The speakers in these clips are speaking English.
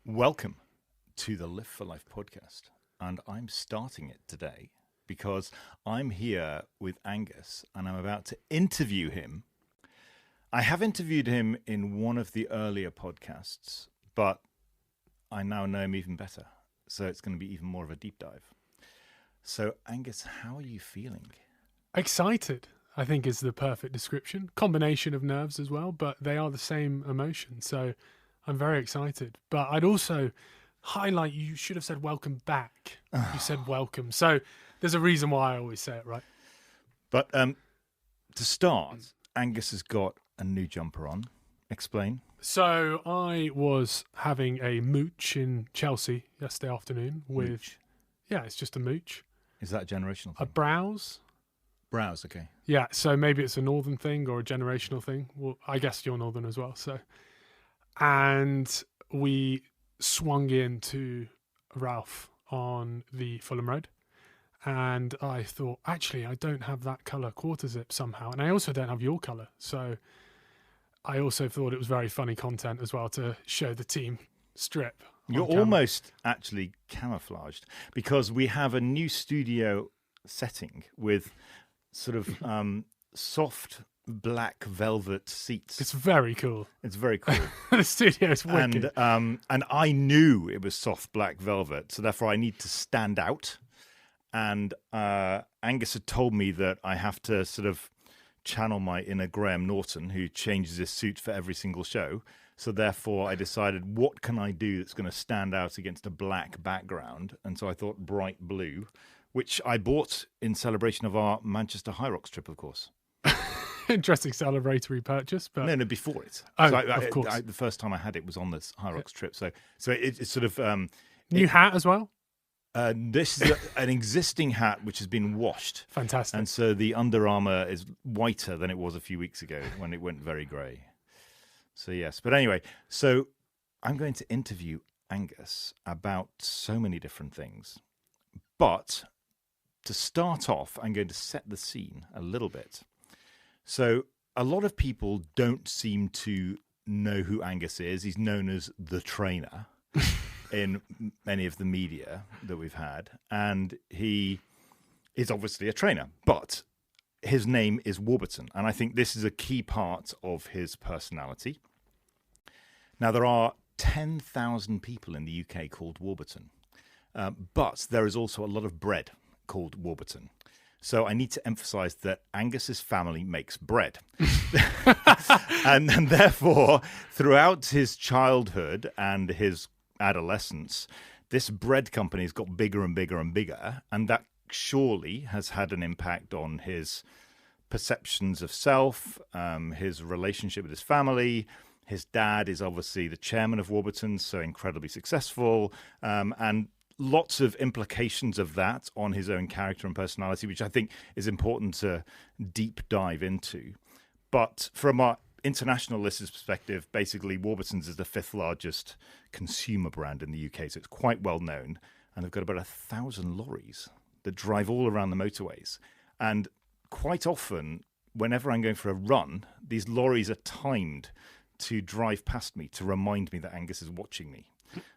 Welcome to the Live for Life podcast. And I'm starting it today because I'm here with Angus and I'm about to interview him. I have interviewed him in one of the earlier podcasts, but I now know him even better. So it's going to be even more of a deep dive. So Angus, how are you feeling? Excited, I think, is the perfect description. Combination of nerves as well, but they are the same emotion. So I'm very excited. But I'd also highlight, you should have said welcome back. You said welcome. So there's a reason why I always say it, right? But to start, Angus has got a new jumper on. Explain. So I was having a mooch in Chelsea yesterday afternoon with... Mooch. Yeah, it's just a mooch. Is that a generational thing? A browse. Browse, okay. Yeah, so maybe it's a northern thing or a generational thing. Well, I guess you're northern as well, so... And we swung into Ralph on the Fulham Road. And I thought, actually, I don't have that colour quarter zip somehow. And I also don't have your colour. So I also thought it was very funny content as well to show the team strip. You're almost actually camouflaged because we have a new studio setting with sort of soft black velvet seats. It's very cool. It's very cool. The studio is wicked. And I knew it was soft black velvet, so therefore I need to stand out. And Angus had told me that I have to sort of channel my inner Graham Norton, who changes his suit for every single show. So therefore I decided, what can I do that's going to stand out against a black background? And so I thought bright blue, which I bought in celebration of our Manchester High Rocks trip, of course. Interesting celebratory purchase, but no, before it. Oh, so of course. The first time I had it was on this High Rocks trip. So it's sort of new hat as well. This is an existing hat which has been washed. Fantastic. And so the Under Armour is whiter than it was a few weeks ago when it went very grey. So yes, but anyway, so I'm going to interview Angus about so many different things. But to start off, I'm going to set the scene a little bit. So a lot of people don't seem to know who Angus is. He's known as the trainer in many of the media that we've had. And he is obviously a trainer, but his name is Warburton. And I think this is a key part of his personality. Now, there are 10,000 people in the UK called Warburton, but there is also a lot of bread called Warburton. So I need to emphasize that Angus's family makes bread. and therefore, throughout his childhood and his adolescence, this bread company has got bigger and bigger and bigger. And that surely has had an impact on his perceptions of self, his relationship with his family. His dad is obviously the chairman of Warburton, so incredibly successful. And lots of implications of that on his own character and personality, which I think is important to deep dive into. But from our international listeners' perspective, basically Warburton's is the fifth largest consumer brand in the UK, so it's quite well known. And they've got about 1,000 lorries that drive all around the motorways. And quite often, whenever I'm going for a run, these lorries are timed to drive past me to remind me that Angus is watching me.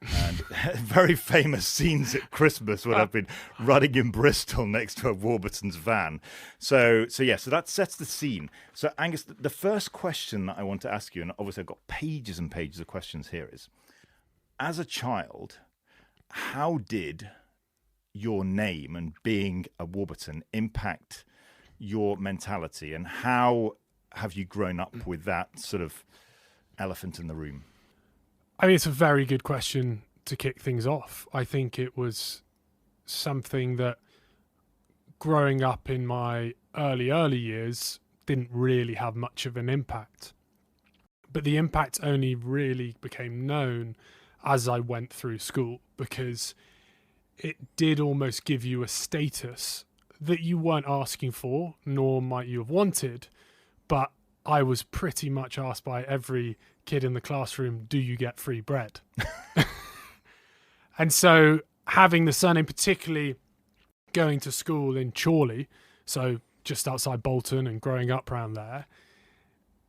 And very famous scenes at Christmas when I've been running in Bristol next to a Warburton's van. So that sets the scene. So Angus, the first question that I want to ask you, and obviously I've got pages and pages of questions here, is, as a child, how did your name and being a Warburton impact your mentality, and how have you grown up with that sort of elephant in the room? I mean, it's a very good question to kick things off. I think it was something that growing up in my early years didn't really have much of an impact. But the impact only really became known as I went through school, because it did almost give you a status that you weren't asking for, nor might you have wanted, but I was pretty much asked by every kid in the classroom, do you get free bread? And so having the surname, particularly going to school in Chorley, so just outside Bolton and growing up around there,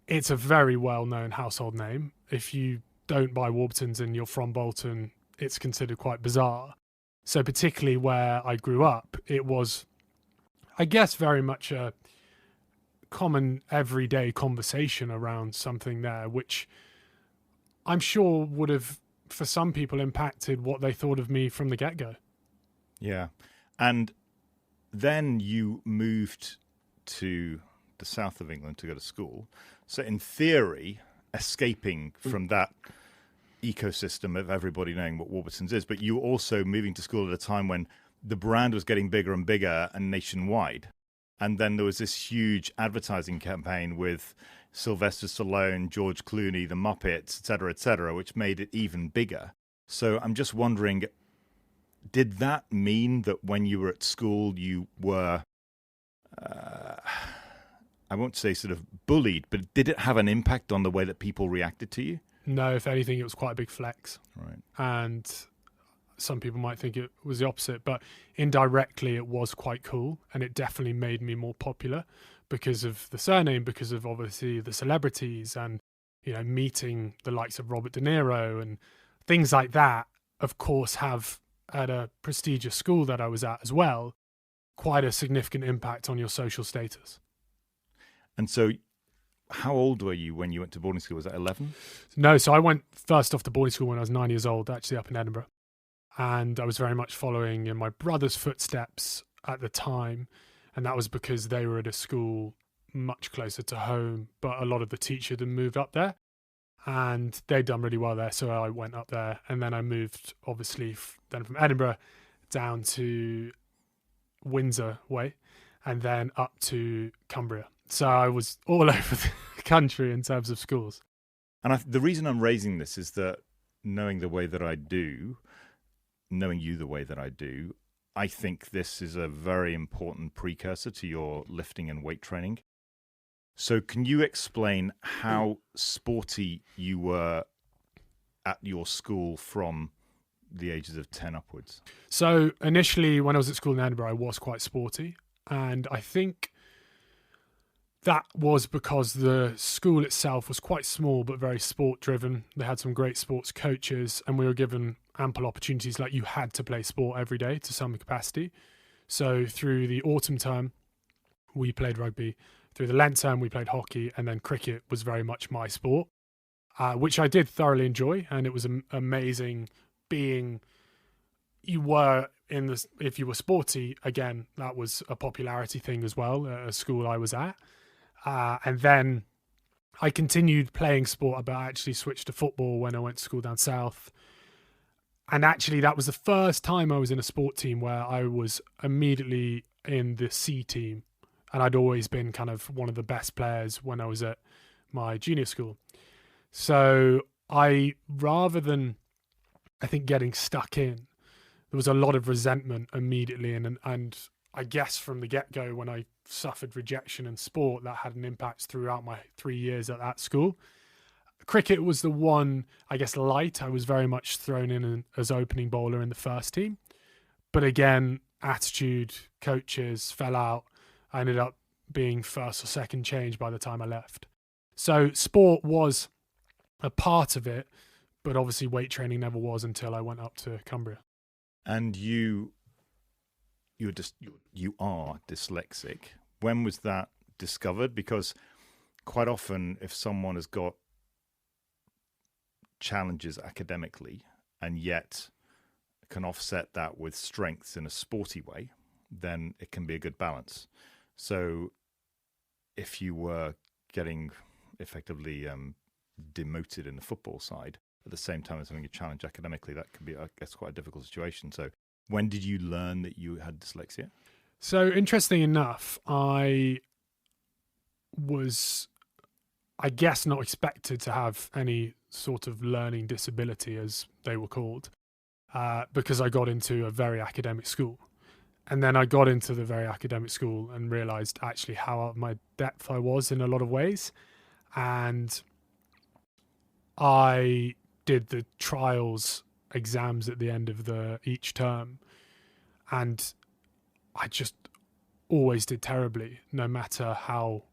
it's a very well-known household name. If you don't buy Warburtons and you're from Bolton, it's considered quite bizarre. So particularly where I grew up, it was, I guess, very much a common everyday conversation around something there, which I'm sure would have, for some people, impacted what they thought of me from the get-go. Yeah. And then you moved to the south of England to go to school. So in theory, escaping from that ecosystem of everybody knowing what Warburton's is, but you were also moving to school at a time when the brand was getting bigger and bigger and nationwide. And then there was this huge advertising campaign with Sylvester Stallone, George Clooney, the Muppets, et cetera, which made it even bigger. So I'm just wondering, did that mean that when you were at school you were, I won't say sort of bullied, but did it have an impact on the way that people reacted to you? No, if anything, it was quite a big flex. Right. And some people might think it was the opposite, but indirectly it was quite cool, and it definitely made me more popular because of the surname, because of obviously the celebrities, and meeting the likes of Robert De Niro and things like that. Of course, have at a prestigious school that I was at as well, quite a significant impact on your social status. And so, how old were you when you went to boarding school? Was that 11? No, so I went first off to boarding school when I was 9 years old, actually up in Edinburgh. And I was very much following in my brother's footsteps at the time. And that was because they were at a school much closer to home, but a lot of the teachers had moved up there and they'd done really well there. So I went up there, and then I moved, obviously, then from Edinburgh down to Windsor way, and then up to Cumbria. So I was all over the country in terms of schools. And the reason I'm raising this is that knowing the way that I do, knowing you the way that I do, I think this is a very important precursor to your lifting and weight training. So can you explain how sporty you were at your school from the ages of 10 upwards? So initially, when I was at school in Edinburgh, I was quite sporty. And I think that was because the school itself was quite small but very sport driven. They had some great sports coaches, and we were given ample opportunities. Like, you had to play sport every day to some capacity. So through the autumn term, we played rugby. Through the Lent term, we played hockey, and then cricket was very much my sport, which I did thoroughly enjoy. And it was amazing being, if you were sporty, again, that was a popularity thing as well at a school I was at. And then I continued playing sport, but I actually switched to football when I went to school down south. And actually, that was the first time I was in a sport team where I was immediately in the C team. And I'd always been kind of one of the best players when I was at my junior school. So rather than, I think, getting stuck in, there was a lot of resentment immediately. And I guess from the get-go, when I suffered rejection in sport, that had an impact throughout my 3 years at that school. Cricket was the one, I guess, light. I was very much thrown in as opening bowler in the first team. But again, attitude, coaches fell out. I ended up being first or second change by the time I left. So sport was a part of it, but obviously weight training never was until I went up to Cumbria. And you are dyslexic. When was that discovered? Because quite often, if someone has got challenges academically and yet can offset that with strengths in a sporty way, then it can be a good balance. So if you were getting effectively demoted in the football side at the same time as having a challenge academically, that could be, I guess, quite a difficult situation. So when did you learn that you had dyslexia? So interesting enough, I was, I guess, not expected to have any sort of learning disability, as they were called, because I got into a very academic school. And then I got into the very academic school and realized actually how out of my depth I was in a lot of ways. And I did the trials exams at the end of each term. And I just always did terribly, no matter how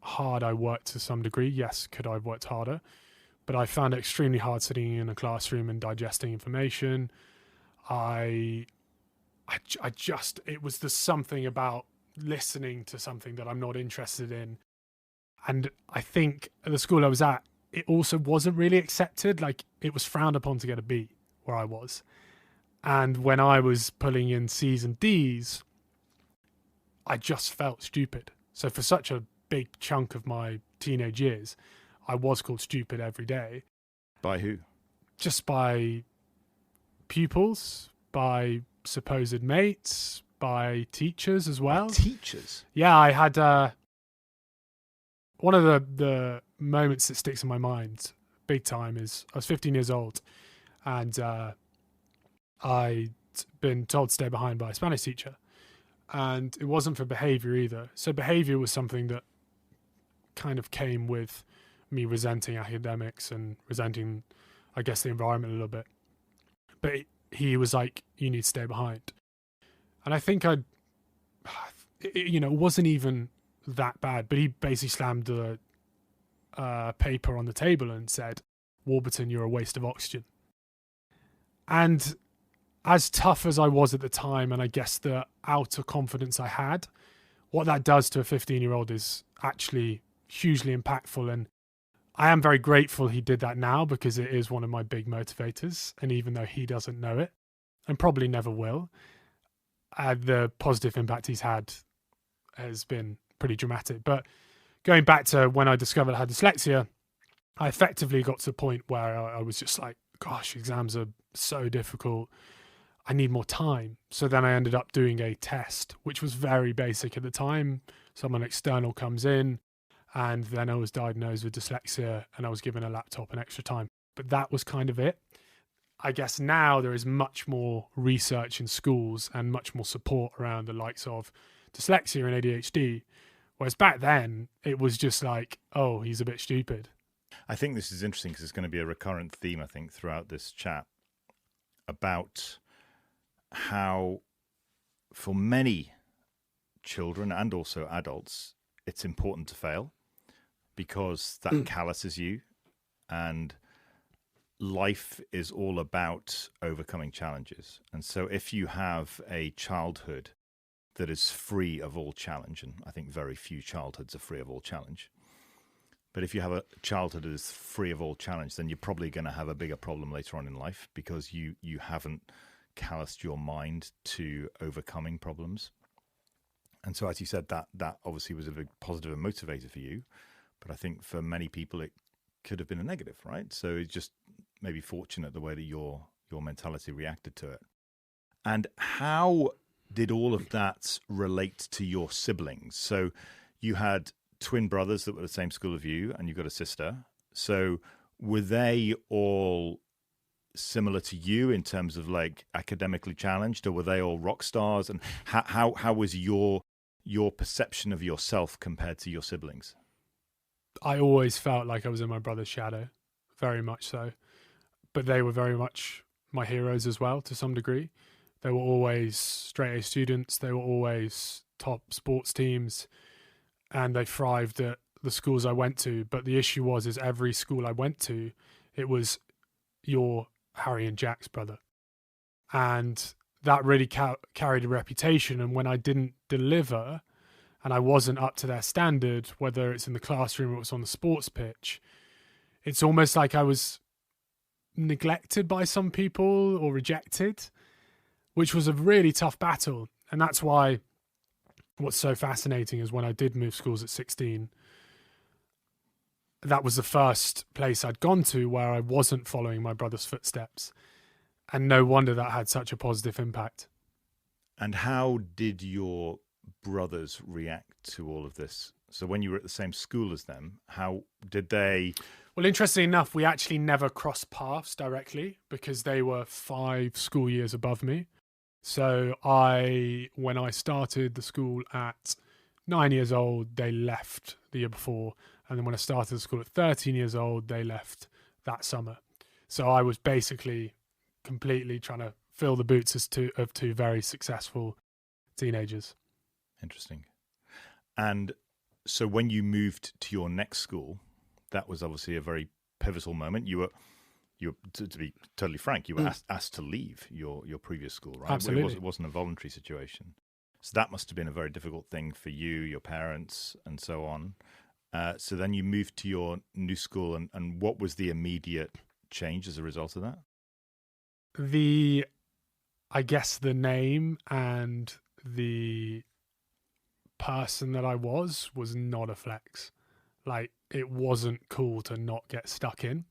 hard I worked to some degree. Yes, could I have worked harder? but I found it extremely hard sitting in a classroom and digesting information. It was the something about listening to something that I'm not interested in. And I think at the school I was at, it also wasn't really accepted. Like, it was frowned upon to get a B where I was. And when I was pulling in C's and D's, I just felt stupid. So for such a big chunk of my teenage years, I was called stupid every day. By who? Just by pupils, by supposed mates, by teachers as well. By teachers? Yeah, I had one of the moments that sticks in my mind big time is I was 15 years old, and I'd been told to stay behind by a Spanish teacher, and it wasn't for behavior either. So behavior was something that kind of came with me resenting academics and resenting, I guess, the environment a little bit. But he was like, you need to stay behind. And I think it wasn't even that bad, but he basically slammed the paper on the table and said, Warburton, you're a waste of oxygen. And as tough as I was at the time, and I guess the outer confidence I had, what that does to a 15-year-old is actually hugely impactful. And I am very grateful he did that now, because it is one of my big motivators. And even though he doesn't know it, and probably never will, the positive impact he's had has been pretty dramatic. But going back to when I discovered I had dyslexia, I effectively got to the point where I was just like, gosh, exams are so difficult. I need more time. So then I ended up doing a test, which was very basic at the time. Someone external comes in, and then I was diagnosed with dyslexia, and I was given a laptop and extra time. But that was kind of it. I guess now there is much more research in schools and much more support around the likes of dyslexia and ADHD. Whereas back then, it was just like, oh, he's a bit stupid. I think this is interesting because it's going to be a recurrent theme, I think, throughout this chat about how for many children and also adults, it's important to fail because that calluses you, and life is all about overcoming challenges. And so if you have a childhood that is free of all challenge, and I think very few childhoods are free of all challenge, but if you have a childhood that is free of all challenge, then you're probably going to have a bigger problem later on in life because you haven't calloused your mind to overcoming problems. And so, as you said, that obviously was a big positive and motivator for you. But I think for many people, it could have been a negative, right? So it's just maybe fortunate the way that your mentality reacted to it. And how did all of that relate to your siblings? So you had twin brothers that were the same school as you, and you've got a sister. So were they all similar to you in terms of like academically challenged, or were they all rock stars? And how was your perception of yourself compared to your siblings? I always felt like I was in my brother's shadow, very much so. But they were very much my heroes as well, to some degree. They were always straight A students. They were always top sports teams, and they thrived at the schools I went to. But the issue is every school I went to, it was your Harry and Jack's brother. And that really carried a reputation. And when I didn't deliver and I wasn't up to their standard, whether it's in the classroom or it's on the sports pitch, it's almost like I was neglected by some people or rejected, which was a really tough battle. And that's why what's so fascinating is when I did move schools at 16, that was the first place I'd gone to where I wasn't following my brother's footsteps. And no wonder that had such a positive impact. And how did your brothers react to all of this? So when you were at the same school as them, how did they... Well, interestingly enough, we actually never crossed paths directly because they were 5 school years above me. So when I started the school at 9 years old, they left the year before. And then when I started the school at 13 years old, they left that summer. So I was basically completely trying to fill the boots of two very successful teenagers. Interesting. And so when you moved to your next school, that was obviously a very pivotal moment. You were to be totally frank, you were asked to leave your previous school, right? Absolutely. It wasn't a voluntary situation. So that must have been a very difficult thing for you, your parents, and so on. So then you moved to your new school, and what was the immediate change as a result of that? I guess the name and the person that I was not a flex. Like, it wasn't cool to not get stuck in.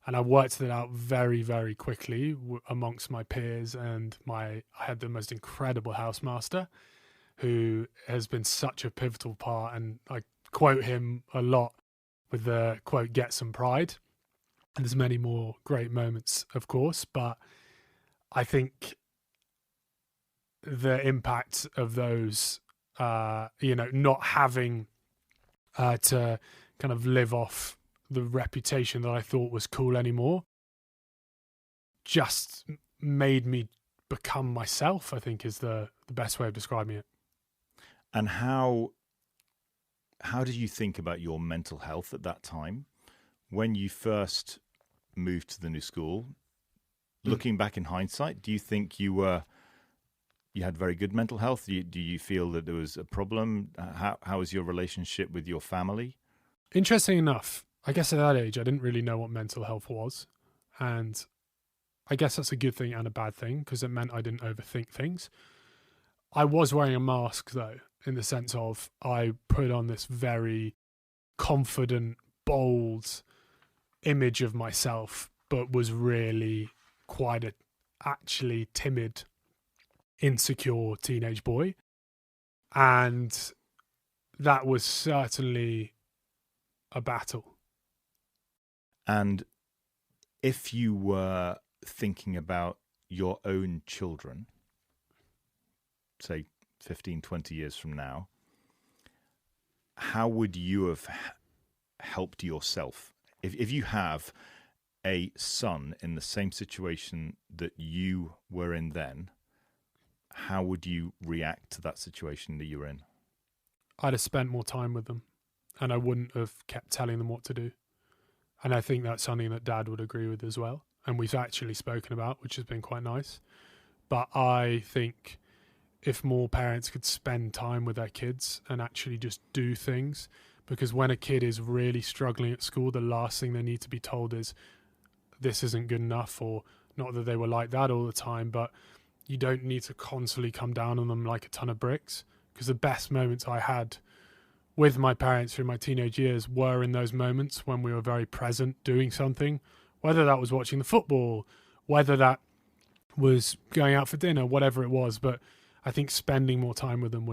And I worked it out very, very quickly amongst my peers, and I had the most incredible housemaster who has been such a pivotal part. And I quote him a lot with the quote, "Get some pride." And there's many more great moments, of course, but I think the impact of those, not having to kind of live off the reputation that I thought was cool anymore, just made me become myself, I think is the best way of describing it. And how did you think about your mental health at that time? When you first moved to the new school, looking back in hindsight, do you think you had very good mental health? Do you feel that there was a problem? How was your relationship with your family? Interesting enough, I guess at that age, I didn't really know what mental health was. And I guess that's a good thing and a bad thing, because it meant I didn't overthink things. I was wearing a mask, though, in the sense of I put on this very confident, bold image of myself, but was really quite a actually timid, insecure teenage boy. And that was certainly a battle. And if you were thinking about your own children, say 15, 20 years from now, how would you have helped yourself? If you have a son in the same situation that you were in then, how would you react to that situation that you were in? I'd have spent more time with them, and I wouldn't have kept telling them what to do. And I think that's something that Dad would agree with as well. And we've actually spoken about, which has been quite nice. But I think if more parents could spend time with their kids and actually just do things, because when a kid is really struggling at school, the last thing they need to be told is this isn't good enough, or not that they were like that all the time, but you don't need to constantly come down on them like a ton of bricks. Because the best moments I had with my parents through my teenage years were in those moments when we were very present doing something, whether that was watching the football, whether that was going out for dinner, whatever it was. But I think spending more time with them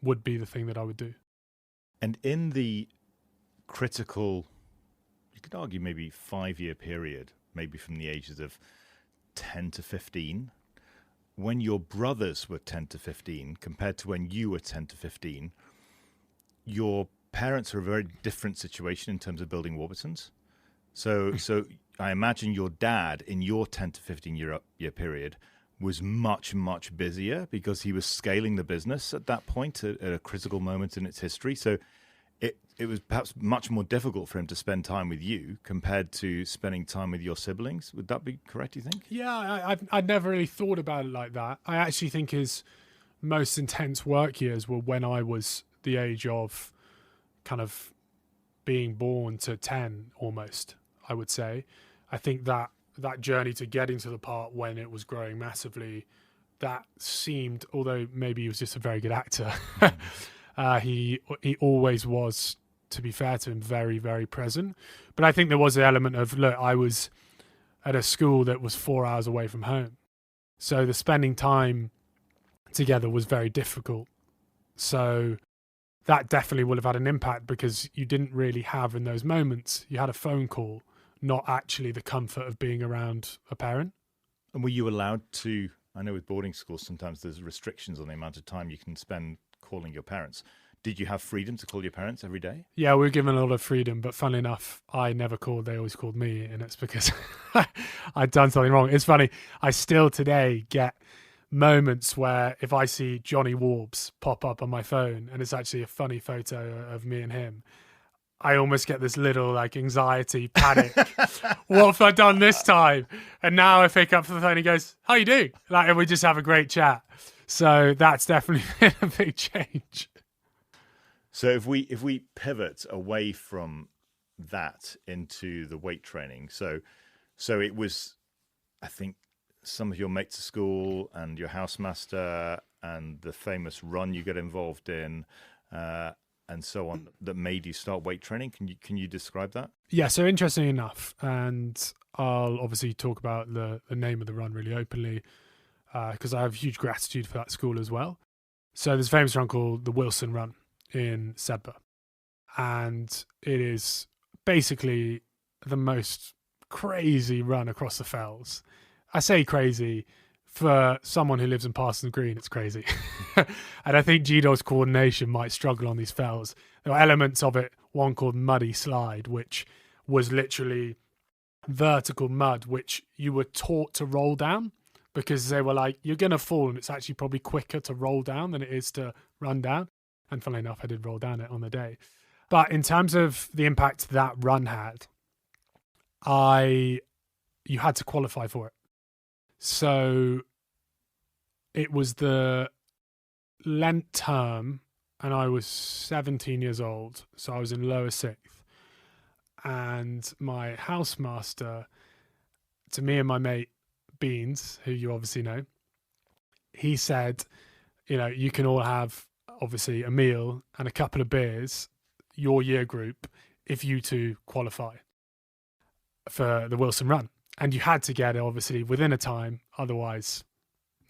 would be the thing that I would do. And in the critical, you could argue maybe 5-year period, maybe from the ages of 10 to 15, when your brothers were 10 to 15 compared to when you were 10 to 15, your parents are a very different situation in terms of building Warburtons. So I imagine your dad in your 10 to 15 year period was much, much busier because he was scaling the business at that point at a critical moment in its history. So it was perhaps much more difficult for him to spend time with you compared to spending time with your siblings. Would that be correct, you think? Yeah, I'd never really thought about it like that. I actually think his most intense work years were when I was the age of kind of being born to 10 almost, I would say. I think that journey to getting to the part when it was growing massively, that seemed, although maybe he was just a very good actor, he always was, to be fair to him, very, very present. But I think there was an element of, look, I was at a school that was 4 hours away from home. So the spending time together was very difficult. So that definitely would have had an impact, because you didn't really have in those moments, you had a phone call, not actually the comfort of being around a parent. And were you allowed to, I know with boarding schools sometimes there's restrictions on the amount of time you can spend calling your parents. Did you have freedom to call your parents every day? Yeah, we were given a lot of freedom, but funnily enough, I never called, they always called me, and it's because I'd done something wrong. It's funny, I still today get moments where if I see Johnny Warbs pop up on my phone and it's actually a funny photo of me and him, I almost get this little like anxiety, panic. What have I done this time? And now I pick up the phone and he goes, "How you doing?" Like, and we just have a great chat. So that's definitely been a big change. So if we pivot away from that into the weight training, so it was, I think, some of your mates at school and your housemaster and the famous run you got involved in, and so on, that made you start weight training. Can you describe that? Yeah, so interesting enough, and I'll obviously talk about the name of the run really openly, because I have huge gratitude for that school as well. So there's a famous run called the Wilson Run in Sedbergh, and it is basically the most crazy run across the fells. I say crazy, for someone who lives in Parsons Green, it's crazy. And I think Gino's coordination might struggle on these fells. There are elements of it, one called Muddy Slide, which was literally vertical mud, which you were taught to roll down because they were like, you're going to fall, and it's actually probably quicker to roll down than it is to run down. And funnily enough, I did roll down it on the day. But in terms of the impact that run had, you had to qualify for it. So it was the Lent term, and I was 17 years old, so I was in lower sixth. And my housemaster, to me and my mate Beans, who you obviously know, he said, you can all have obviously a meal and a couple of beers, your year group, if you two qualify for the Wilson Run. And you had to get it, obviously, within a time, otherwise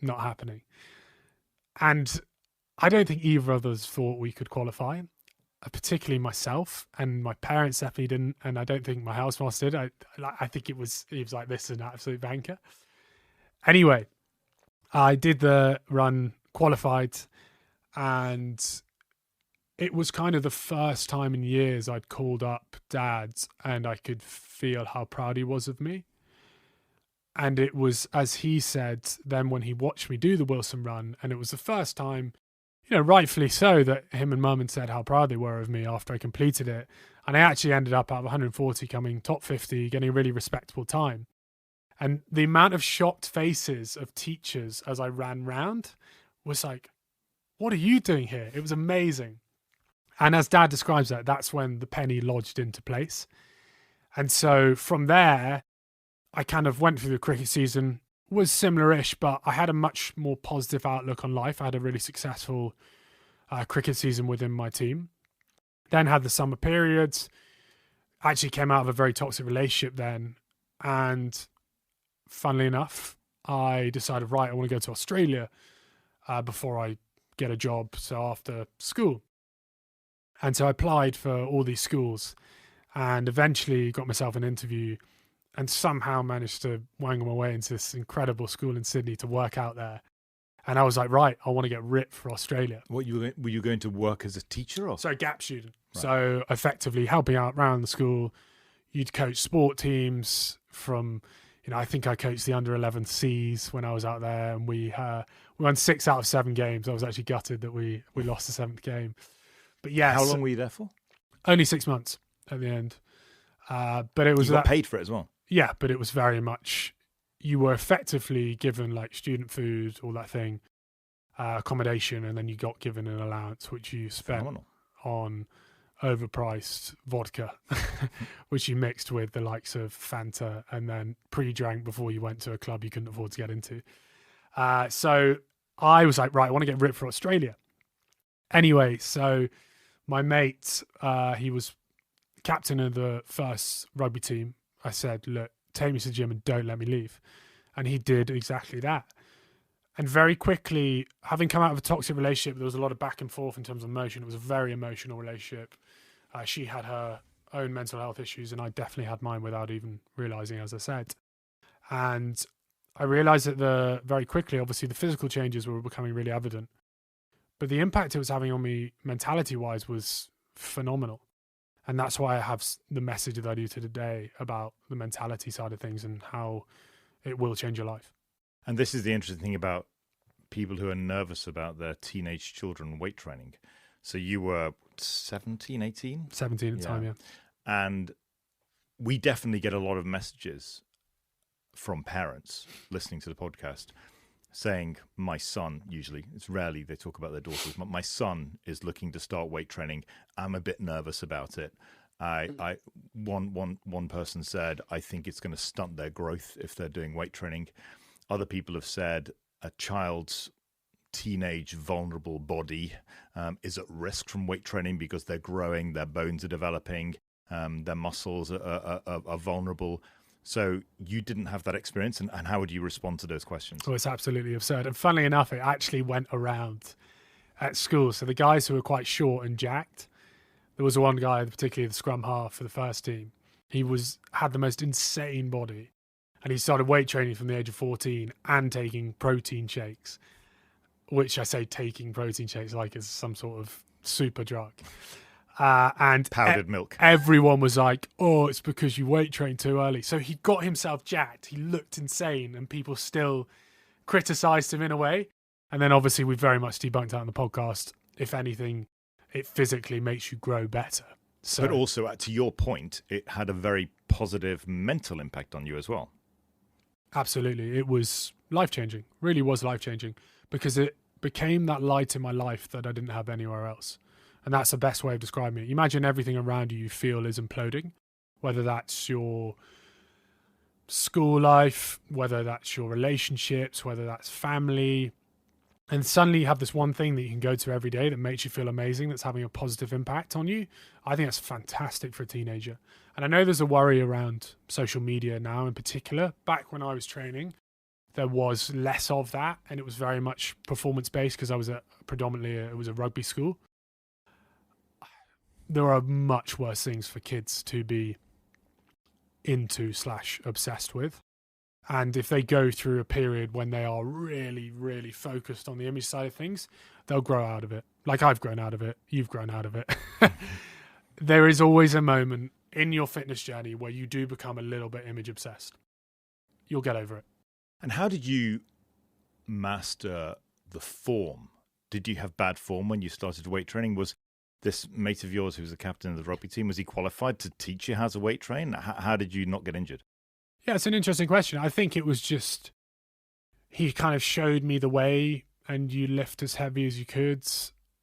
not happening. And I don't think either of us thought we could qualify, particularly myself, and my parents definitely didn't, and I don't think my housemaster did. I think he was like, this is an absolute banker. Anyway, I did the run, qualified, and it was kind of the first time in years I'd called up Dad and I could feel how proud he was of me. And it was, as he said, then when he watched me do the Wilson Run, and it was the first time, rightfully so, that him and Mum had said how proud they were of me after I completed it. And I actually ended up out of 140 coming top 50, getting a really respectable time. And the amount of shocked faces of teachers as I ran round was like, what are you doing here? It was amazing. And as Dad describes that, that's when the penny lodged into place. And so from there, I kind of went through the cricket season, was similar-ish, but I had a much more positive outlook on life. I had a really successful cricket season within my team. Then had the summer periods, actually came out of a very toxic relationship then. And funnily enough, I decided, right, I want to go to Australia before I get a job, so after school. And so I applied for all these schools and eventually got myself an interview and somehow managed to wangle my way into this incredible school in Sydney to work out there. And I was like, right, I want to get ripped for Australia. What, were you going to work as a teacher? Or? So gap student. Right. So effectively helping out around the school. You'd coach sport teams from, I think I coached the under 11 Cs when I was out there, and we won 6 out of 7 games. I was actually gutted that we lost the 7th game. But yeah. How long were you there for? Only 6 months at the end. But it was you got paid for it as well. Yeah, but it was very much, you were effectively given like student food, all that thing, accommodation, and then you got given an allowance, which you spent on overpriced vodka, which you mixed with the likes of Fanta and then pre-drank before you went to a club you couldn't afford to get into. So I was like, right, I want to get ripped for Australia. Anyway, so my mate, he was captain of the first rugby team. I said, look, take me to the gym and don't let me leave. And he did exactly that. And very quickly, having come out of a toxic relationship, there was a lot of back and forth in terms of emotion. It was a very emotional relationship. She had her own mental health issues, and I definitely had mine without even realizing, as I said. And I realized that very quickly, obviously, the physical changes were becoming really evident. But the impact it was having on me mentality-wise was phenomenal. And that's why I have the message that I do to today about the mentality side of things and how it will change your life. And this is the interesting thing about people who are nervous about their teenage children weight training. So you were 17, 18? 17 at the time, yeah. And we definitely get a lot of messages from parents listening to the podcast saying, my son, usually, it's rarely they talk about their daughters, but my son is looking to start weight training. I'm a bit nervous about it. One person said, I think it's going to stunt their growth if they're doing weight training. Other people have said a child's teenage vulnerable body is at risk from weight training because they're growing, their bones are developing, their muscles are vulnerable. So you didn't have that experience, and how would you respond to those questions? Oh, it's absolutely absurd. And funnily enough, it actually went around at school. So the guys who were quite short and jacked, there was one guy, particularly the scrum half for the first team. He had the most insane body, and he started weight training from the age of 14 and taking protein shakes, which I say taking protein shakes like it's some sort of super drug. And powdered milk. Everyone was like, oh, it's because you weight train too early. So he got himself jacked. He looked insane, and people still criticized him in a way. And then obviously we very much debunked out on the podcast. If anything, it physically makes you grow better. So, but also, to your point, it had a very positive mental impact on you as well. Absolutely. It was life-changing. Really was life-changing, because it became that light in my life that I didn't have anywhere else. And that's the best way of describing it. Imagine everything around you feel is imploding, whether that's your school life, whether that's your relationships, whether that's family. And suddenly you have this one thing that you can go to every day that makes you feel amazing, that's having a positive impact on you. I think that's fantastic for a teenager. And I know there's a worry around social media now in particular. Back when I was training, there was less of that, and it was very much performance-based because I was it was a rugby school. There are much worse things for kids to be into / obsessed with. And if they go through a period when they are really, really focused on the image side of things, they'll grow out of it. Like I've grown out of it. You've grown out of it. There is always a moment in your fitness journey where you do become a little bit image obsessed. You'll get over it. And how did you master the form? Did you have bad form when you started weight training? Was this mate of yours who was the captain of the rugby team, was he qualified to teach you how to weight train? How did you not get injured? Yeah, it's an interesting question. I think it was just, he kind of showed me the way, and you lift as heavy as you could.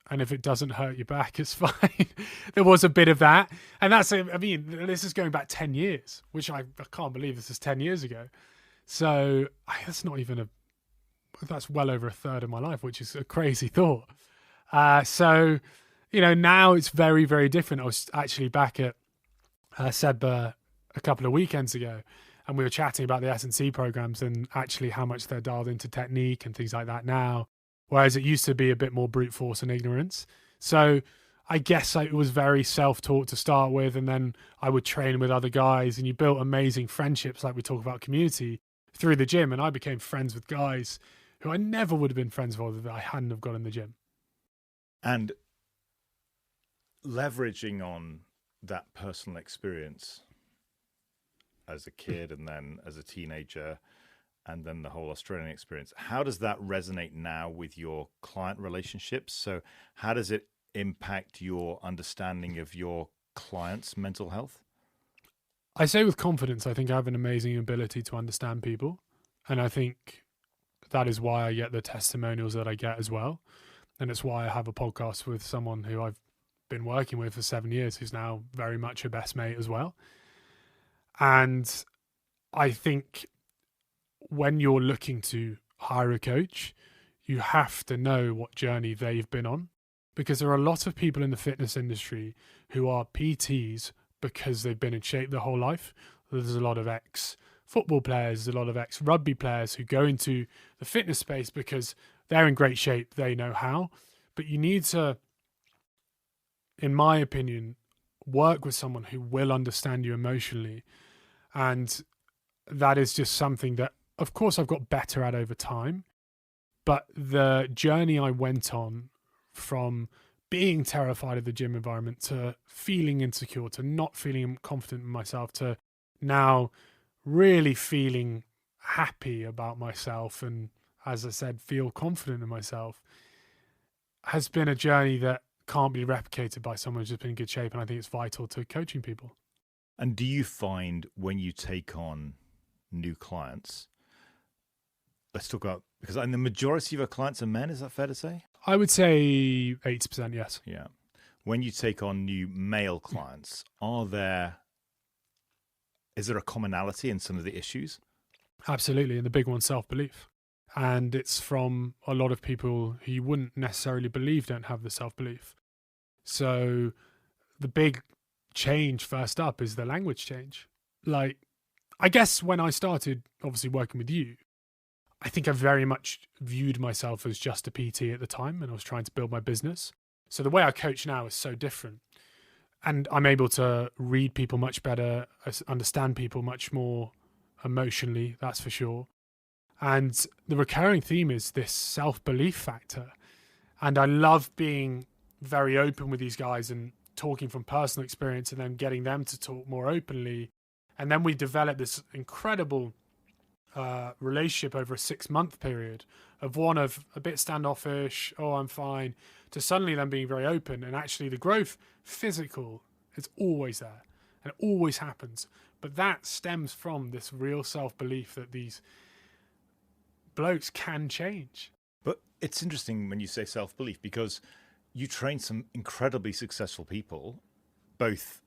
And if it doesn't hurt your back, it's fine. There was a bit of that. And this is going back 10 years, which I can't believe this is 10 years ago. So that's that's well over a third of my life, which is a crazy thought. So, now it's very, very different. I was actually back at Seb a couple of weekends ago, and we were chatting about the S&C programs and actually how much they're dialed into technique and things like that now, whereas it used to be a bit more brute force and ignorance. So I guess it was very self-taught to start with, and then I would train with other guys, and you built amazing friendships, like we talk about community, through the gym. And I became friends with guys who I never would have been friends with if I hadn't have got in the gym. And leveraging on that personal experience as a kid and then as a teenager and then the whole Australian experience, how does that resonate now with your client relationships? So how does it impact your understanding of your clients' mental health? I say with confidence, I think I have an amazing ability to understand people. And I think that is why I get the testimonials that I get as well. And it's why I have a podcast with someone who I've been working with for 7 years, who's now very much a best mate as well. And I think when you're looking to hire a coach, you have to know what journey they've been on, because there are a lot of people in the fitness industry who are PTs because they've been in shape their whole life. There's a lot of ex-football players, there's a lot of ex-rugby players who go into the fitness space because they're in great shape, they know how. But you need to, in my opinion, work with someone who will understand you emotionally. And that is just something that, of course, I've got better at over time. But the journey I went on from being terrified of the gym environment to feeling insecure, to not feeling confident in myself, to now really feeling happy about myself and, as I said, feel confident in myself, has been a journey that can't be replicated by someone who's just been in good shape. And I think it's vital to coaching people. And do you find when you take on new clients, let's talk about, because the majority of our clients are men, is that fair to say? I would say 80%, yes. Yeah. When you take on new male clients, is there a commonality in some of the issues? Absolutely. And the big one's self-belief. And it's from a lot of people who you wouldn't necessarily believe don't have the self-belief. So the big change first up is the language change. Like, I guess when I started obviously working with you, I think I very much viewed myself as just a PT at the time, and I was trying to build my business. So the way I coach now is so different. And I'm able to read people much better, understand people much more emotionally, that's for sure. And the recurring theme is this self-belief factor. And I love being very open with these guys and talking from personal experience and then getting them to talk more openly. And then we develop this incredible relationship over a 6-month period of one of a bit standoffish, oh, I'm fine, to suddenly them being very open. And actually the growth, physical, is always there and it always happens. But that stems from this real self-belief that these blokes can change. But it's interesting when you say self-belief, because you train some incredibly successful people, both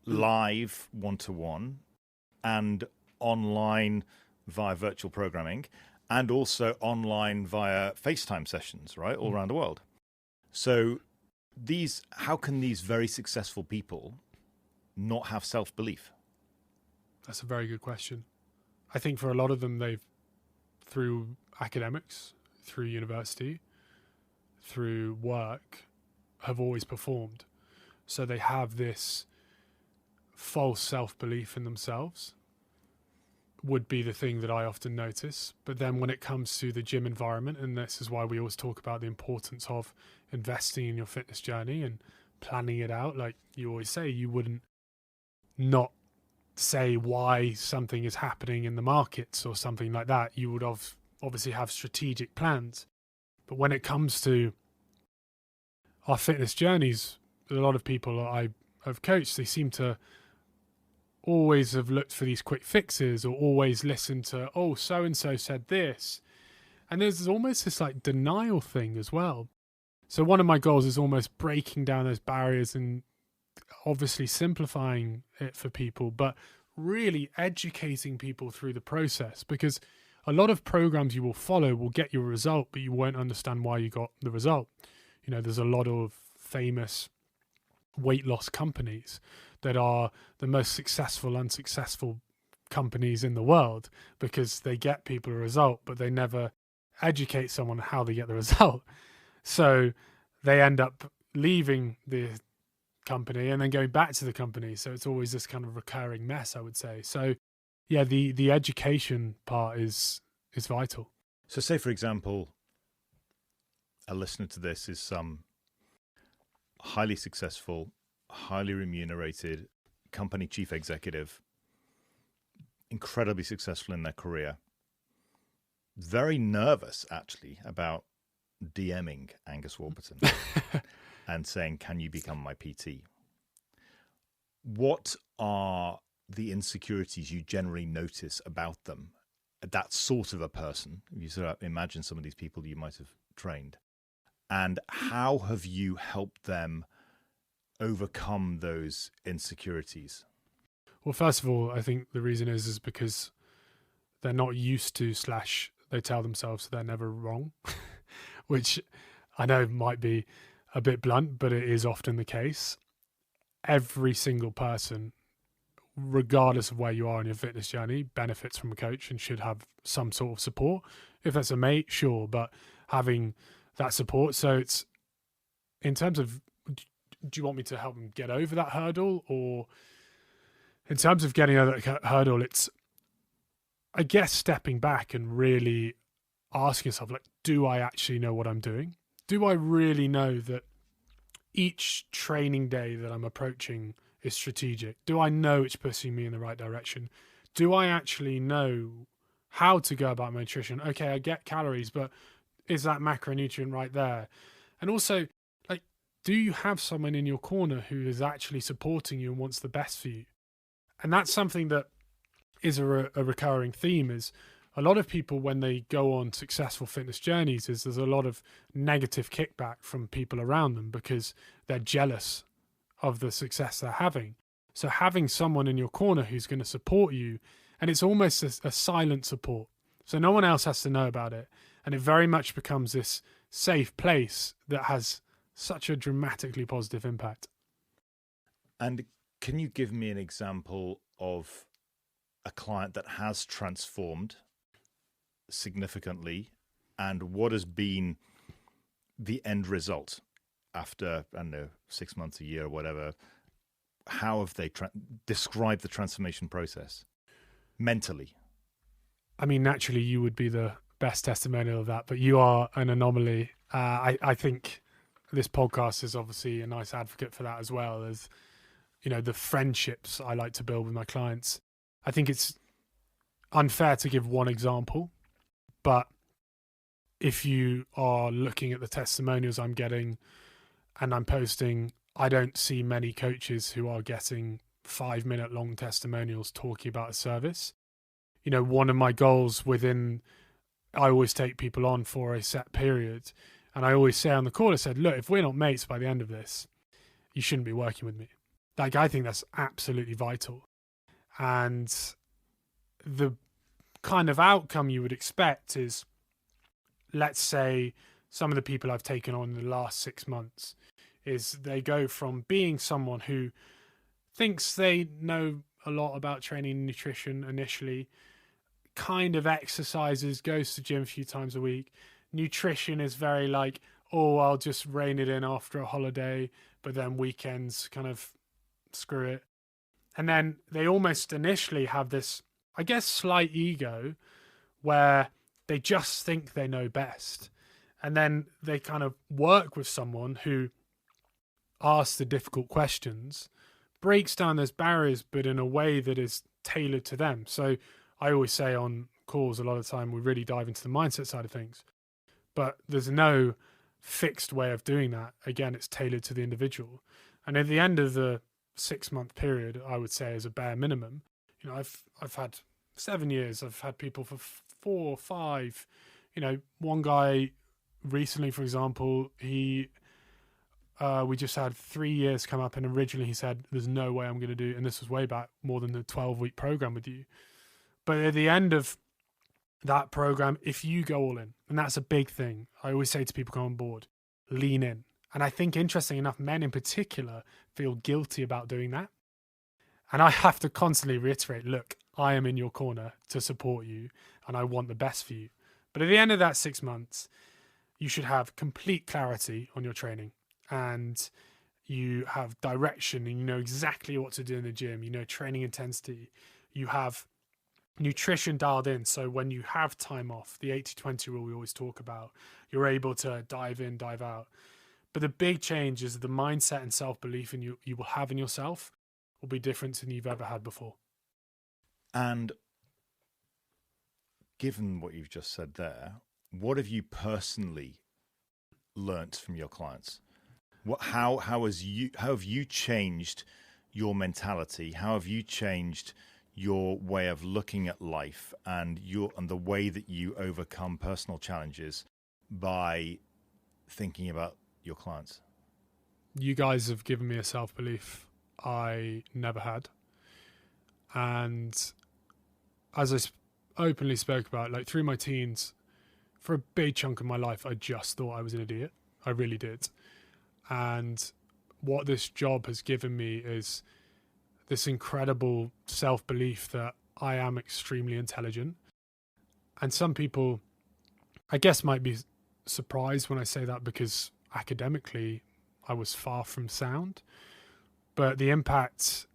live one-to-one and online via virtual programming, and also online via FaceTime sessions, right, all around the world. So how can these very successful people not have self-belief? That's a very good question. I think for a lot of them, they've, through academics, through university, through work, have always performed. So they have this false self-belief in themselves, would be the thing that I often notice. But then when it comes to the gym environment, and this is why we always talk about the importance of investing in your fitness journey and planning it out, like you always say, you wouldn't not say why something is happening in the markets or something like that. You would obviously have strategic plans. But when it comes to our fitness journeys, a lot of people I have coached, they seem to always have looked for these quick fixes or always listen to, oh, so-and-so said this. And there's almost this like denial thing as well. So one of my goals is almost breaking down those barriers and obviously simplifying it for people, but really educating people through the process, because a lot of programs you will follow will get you a result, but you won't understand why you got the result. You know, there's a lot of famous weight loss companies that are the most successful, unsuccessful companies in the world because they get people a result, but they never educate someone how they get the result. So they end up leaving the company and then going back to the company. So it's always this kind of recurring mess, I would say. So yeah, the education part is vital. So say, for example, a listener to this is some highly successful, highly remunerated company chief executive, incredibly successful in their career, very nervous actually about DMing Angus Warburton and saying, can you become my PT? What are the insecurities you generally notice about them, that sort of a person? You sort of imagine some of these people you might have trained. And how have you helped them overcome those insecurities? Well, first of all, I think the reason is because they're not used to / they tell themselves they're never wrong, which I know might be a bit blunt, but it is often the case. Every single person, regardless of where you are in your fitness journey, benefits from a coach and should have some sort of support. If that's a mate, sure, but having that support. So it's in terms of, do you want me to help them get over that hurdle? Or in terms of getting over that hurdle, it's, I guess, stepping back and really asking yourself, like, do I actually know what I'm doing? Do I really know that each training day that I'm approaching is strategic? Do I know it's pushing me in the right direction? Do I actually know how to go about my nutrition? Okay, I get calories, but is that macronutrient right there? And also, like, do you have someone in your corner who is actually supporting you and wants the best for you? And that's something that is a recurring theme, is a lot of people, when they go on successful fitness journeys, is there's a lot of negative kickback from people around them because they're jealous of the success they're having. So having someone in your corner who's going to support you, and it's almost a silent support. So no one else has to know about it. And it very much becomes this safe place that has such a dramatically positive impact. And can you give me an example of a client that has transformed significantly, and what has been the end result after, I don't know, 6 months, a year, or whatever? How have they described the transformation process mentally? I mean, naturally, you would be the best testimonial of that, but you are an anomaly. I think this podcast is obviously a nice advocate for that, as well as, you know, the friendships I like to build with my clients. I think it's unfair to give one example, but if you are looking at the testimonials I'm getting and I'm posting, I don't see many coaches who are getting 5-minute long testimonials talking about a service. You know, one of my goals I always take people on for a set period. And I always say on the call, I said, look, if we're not mates by the end of this, you shouldn't be working with me. Like, I think that's absolutely vital. And the kind of outcome you would expect is, let's say some of the people I've taken on in the last 6 months, is they go from being someone who thinks they know a lot about training and nutrition initially, kind of exercises, goes to gym a few times a week. Nutrition is very like, oh, I'll just rein it in after a holiday, but then weekends kind of screw it. And then they almost initially have this, I guess, slight ego where they just think they know best. And then they kind of work with someone who asks the difficult questions, breaks down those barriers, but in a way that is tailored to them. So I always say on calls, a lot of the time we really dive into the mindset side of things, but there's no fixed way of doing that. Again, it's tailored to the individual. And at the end of the 6-month period, I would say, as a bare minimum, you know, I've had 7 years. I've had people for 4 or 5. You know, one guy recently, for example, we just had 3 years come up, and originally he said, there's no way I'm going to do, and this was way back, more than the 12-week program with you. But at the end of that program, if you go all in, and that's a big thing, I always say to people come on board, lean in. And I think, interesting enough, men in particular feel guilty about doing that. And I have to constantly reiterate, look, I am in your corner to support you, and I want the best for you. But at the end of that 6 months, you should have complete clarity on your training, and you have direction, and you know exactly what to do in the gym. You know training intensity. You have nutrition dialed in, so when you have time off, the 80-20 rule we always talk about, you're able to dive in, dive out. But the big change is the mindset and self-belief you will have in yourself will be different than you've ever had before. And given what you've just said there, what have you personally learnt from your clients? How have you changed your mentality? How have you changed your way of looking at life and the way that you overcome personal challenges by thinking about your clients? You guys have given me a self-belief I never had. And as I openly spoke about, like, through my teens, for a big chunk of my life, I just thought I was an idiot. I really did. And what this job has given me is this incredible self-belief that I am extremely intelligent. And some people, I guess, might be surprised when I say that, because academically I was far from sound. But the impact,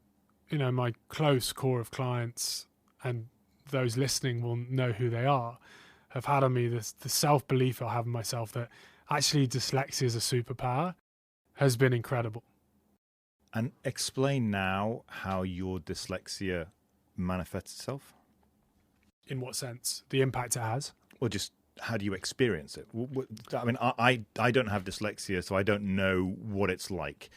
you know, my close core of clients, and those listening will know who they are, have had on me, the self-belief I have in myself that actually dyslexia is a superpower, has been incredible. And explain now how your dyslexia manifests itself. In what sense? The impact it has? Or just how do you experience it? I mean, I don't have dyslexia, so I don't know what it's like.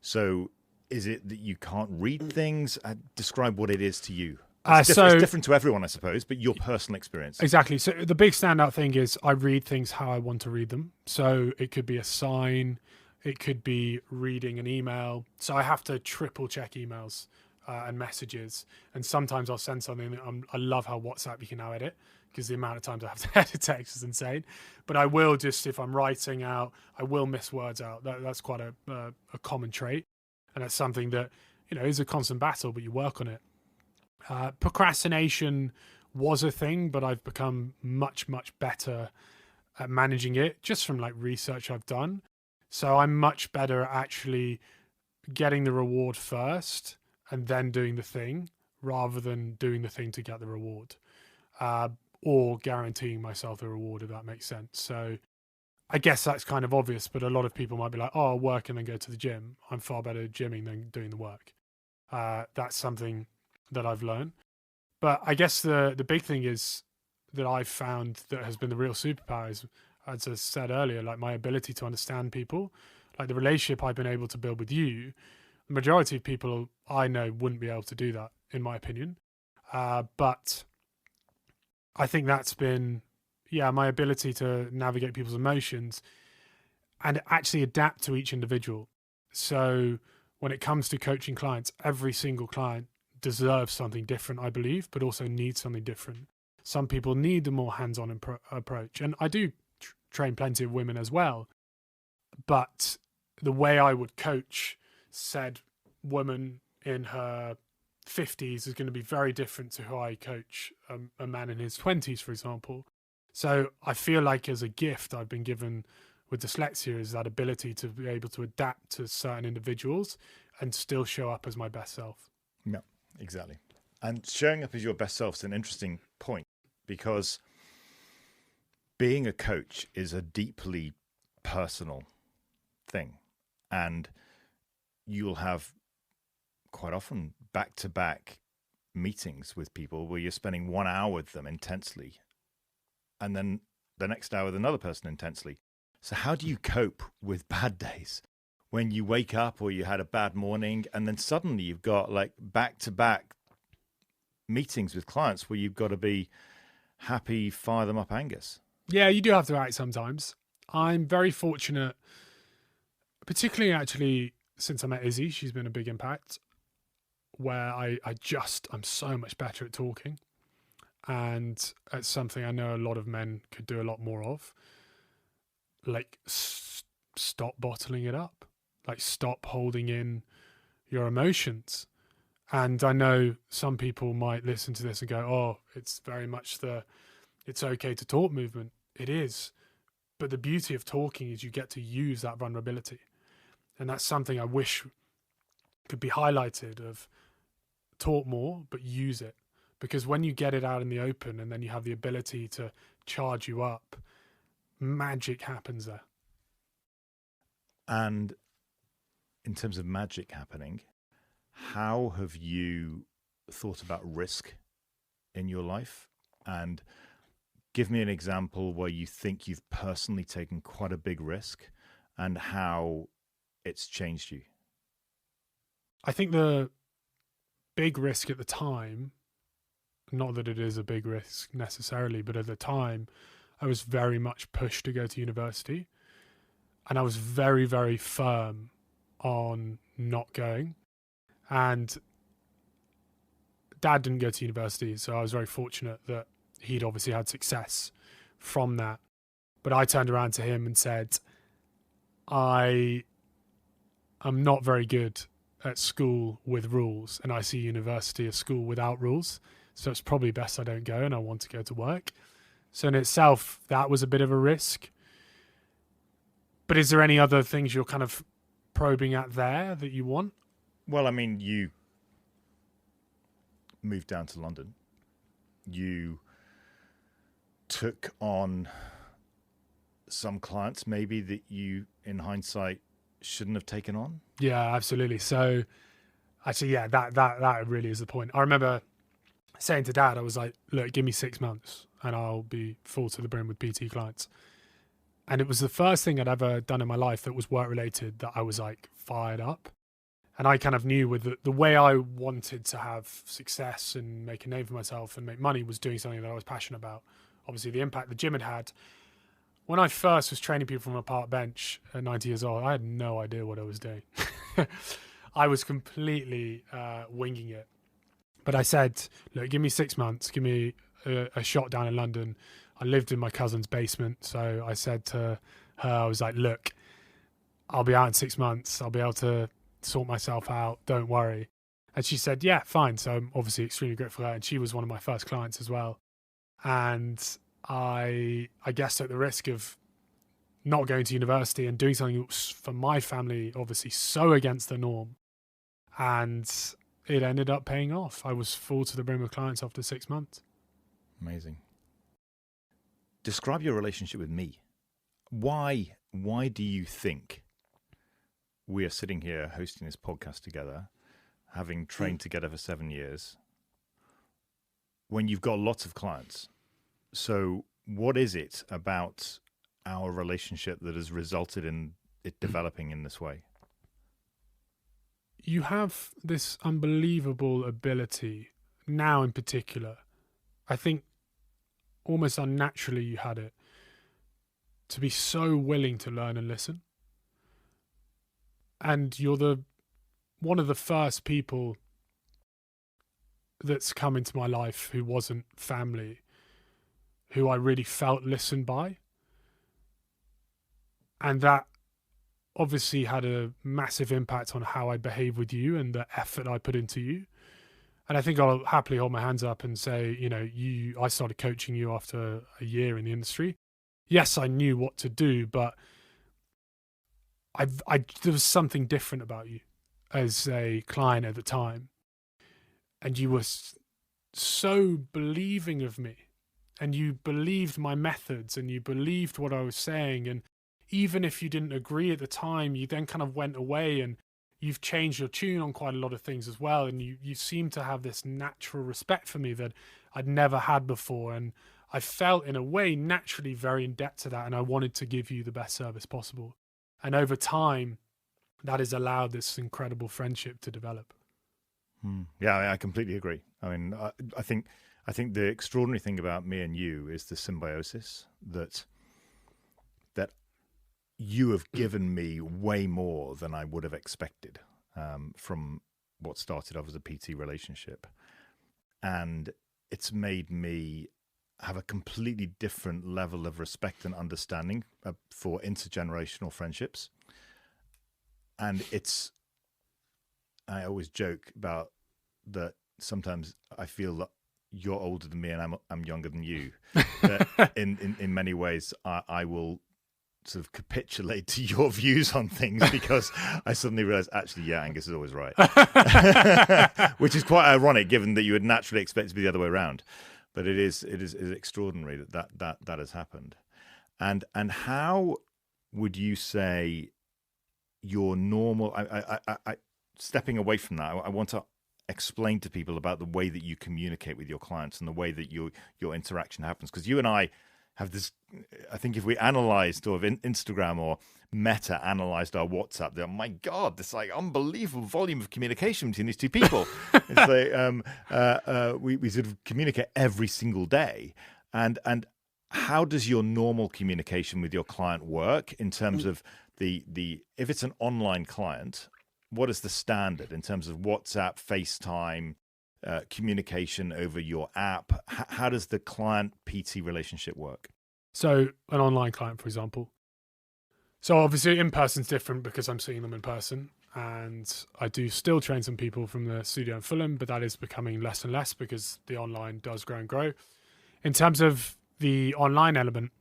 So is it that you can't read things? Describe what it is to you. It's different to everyone, I suppose, but your personal experience. Exactly. So the big standout thing is I read things how I want to read them. So it could be a sign, it could be reading an email. So I have to triple check emails and messages. And sometimes I'll send something that I love how WhatsApp you can now edit, because the amount of times I have to edit text is insane. But I will just, if I'm writing out, I will miss words out. That's quite a common trait. And that's something that, is a constant battle, but you work on it. Procrastination was a thing, but I've become much, much better at managing it just from like research I've done. So I'm much better at actually getting the reward first and then doing the thing, rather than doing the thing to get the reward, or guaranteeing myself the reward, if that makes sense. So I guess that's kind of obvious, but a lot of people might be like, oh, I'll work and then go to the gym. I'm far better at gymming than doing the work. That's something that I've learned. But I guess the big thing is that I've found that has been the real superpower is, as I said earlier, like my ability to understand people, like the relationship I've been able to build with you. The majority of people I know wouldn't be able to do that, in my opinion. But I think that's been, my ability to navigate people's emotions and actually adapt to each individual. So when it comes to coaching clients, every single client deserves something different, I believe, but also needs something different. Some people need a more hands-on approach. And I do train plenty of women as well. But the way I would coach said woman in her 50s is going to be very different to who I coach a man in his 20s, for example. So I feel like as a gift I've been given with dyslexia is that ability to be able to adapt to certain individuals and still show up as my best self. Yeah, exactly. And showing up as your best self is an interesting point, because being a coach is a deeply personal thing. And you'll have quite often back-to-back meetings with people where you're spending 1 hour with them intensely, and then the next hour with another person intensely. So how do you cope with bad days when you wake up or you had a bad morning and then suddenly you've got like back-to-back meetings with clients where you've got to be happy, fire them up, Angus? Yeah, you do have to act sometimes. I'm very fortunate, particularly actually since I met Izzy. She's been a big impact, where I'm so much better at talking. And it's something I know a lot of men could do a lot more of. Like, stop bottling it up. Like, stop holding in your emotions. And I know some people might listen to this and go, oh, it's very much it's okay to talk movement. It is. But the beauty of talking is you get to use that vulnerability. And that's something I wish could be highlighted, of talk more, but use it. Because when you get it out in the open and then you have the ability to charge you up, magic happens there. And in terms of magic happening, how have you thought about risk in your life? And give me an example where you think you've personally taken quite a big risk and how it's changed you. I think the big risk at the time, not that it is a big risk necessarily, but at the time I was very much pushed to go to university, and I was very, very firm on not going. And Dad didn't go to university, so I was very fortunate that he'd obviously had success from that. But I turned around to him and said, I am not very good at school with rules, and I see university as school without rules. So it's probably best I don't go, and I want to go to work. So in itself, that was a bit of a risk. But is there any other things you're kind of probing at there that you want? Well, I mean, you moved down to London. You took on some clients maybe that you, in hindsight, shouldn't have taken on. Yeah, absolutely. So actually, yeah, that really is the point. I remember saying to Dad, I was like, look, give me 6 months. and I'll be full to the brim with PT clients. And it was the first thing I'd ever done in my life that was work related that I was like fired up. And I kind of knew with the way I wanted to have success and make a name for myself and make money was doing something that I was passionate about. Obviously, the impact the gym had had. When I first was training people from a park bench at 90 years old, I had no idea what I was doing. I was completely winging it. But I said, look, give me 6 months, give me a shot down in London. I lived in my cousin's basement. So I said to her, I was like, look, I'll be out in 6 months. I'll be able to sort myself out. Don't worry. And she said, yeah, fine. So I'm obviously extremely grateful for her. And she was one of my first clients as well. And I guess at the risk of not going to university and doing something that was, for my family, obviously so against the norm. And it ended up paying off. I was full to the brim of clients after 6 months. Amazing. Describe your relationship with me. Why do you think we are sitting here hosting this podcast together, having trained together for 7 years, when you've got lots of clients? So what is it about our relationship that has resulted in it developing in this way? You have this unbelievable ability now in particular. I think almost unnaturally you had it to be so willing to learn and listen. And you're one of the first people that's come into my life who wasn't family, who I really felt listened by. And that obviously had a massive impact on how I behave with you and the effort I put into you. And I think I'll happily hold my hands up and say, I started coaching you after a year in the industry. Yes, I knew what to do, but there was something different about you as a client at the time. And you were so believing of me, and you believed my methods, and you believed what I was saying. And even if you didn't agree at the time, you then kind of went away, and you've changed your tune on quite a lot of things as well. And you seem to have this natural respect for me that I'd never had before. And I felt in a way naturally very in debt to that. And I wanted to give you the best service possible. And over time, that has allowed this incredible friendship to develop. Yeah, I completely agree. I mean, I think the extraordinary thing about me and you is the symbiosis that you have given me way more than I would have expected from what started off as a PT relationship. And it's made me have a completely different level of respect and understanding for intergenerational friendships. And I always joke about that sometimes I feel that you're older than me and I'm younger than you. That in many ways, I will sort of capitulate to your views on things because I suddenly realize, actually, yeah, Angus is always right. Which is quite ironic given that you would naturally expect it to be the other way around. But it is extraordinary that has happened. And how would you say your normal, I stepping away from that, I want to explain to people about the way that you communicate with your clients and the way that your interaction happens. Because you and I have this, I think if we analyzed or Instagram or Meta analyzed our WhatsApp, oh my God, this like unbelievable volume of communication between these two people. It's like we sort of communicate every single day. And how does your normal communication with your client work in terms of the if it's an online client, what is the standard in terms of WhatsApp, FaceTime, communication over your app? How does the client-PT relationship work? So an online client, for example. So obviously in-person's different because I'm seeing them in person. And I do still train some people from the studio in Fulham, but that is becoming less and less because the online does grow and grow. In terms of the online element,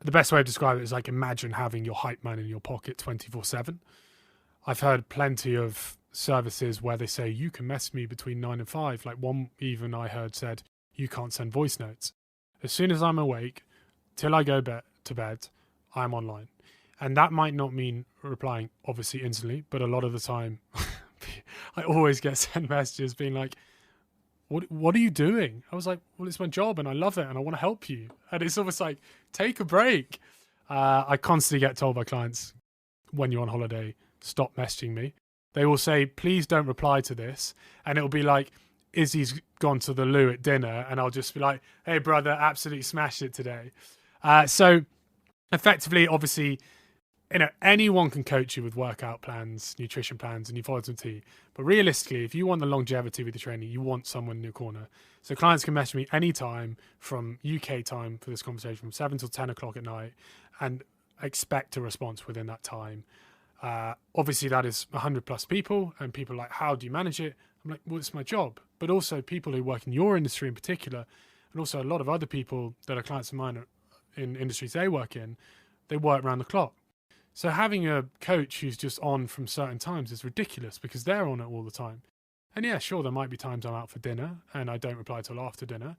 the best way to describe it is like imagine having your hype man in your pocket 24/7. I've heard plenty of services where they say you can message me between 9 and 5. Like one even I heard said you can't send voice notes. As soon as I'm awake, till I go to bed, I'm online. And that might not mean replying obviously instantly, but a lot of the time I always get sent messages being like, what are you doing? I was like, well, it's my job and I love it and I want to help you. And it's almost like, take a break. I constantly get told by clients, when you're on holiday, stop messaging me. They will say, please don't reply to this. And it'll be like, Izzy's gone to the loo at dinner. And I'll just be like, hey, brother, absolutely smashed it today. So effectively, obviously, anyone can coach you with workout plans, nutrition plans, and you follow them to. But realistically, if you want the longevity with the training, you want someone in your corner. So clients can message me anytime from UK time for this conversation, from 7 till 10 o'clock at night, and expect a response within that time. Obviously, that is 100 plus people, and people are like, how do you manage it? I'm like, well, it's my job. But also people who work in your industry in particular, and also a lot of other people that are clients of mine in industries they work in, they work around the clock. So having a coach who's just on from certain times is ridiculous because they're on it all the time. And yeah, sure, there might be times I'm out for dinner and I don't reply till after dinner,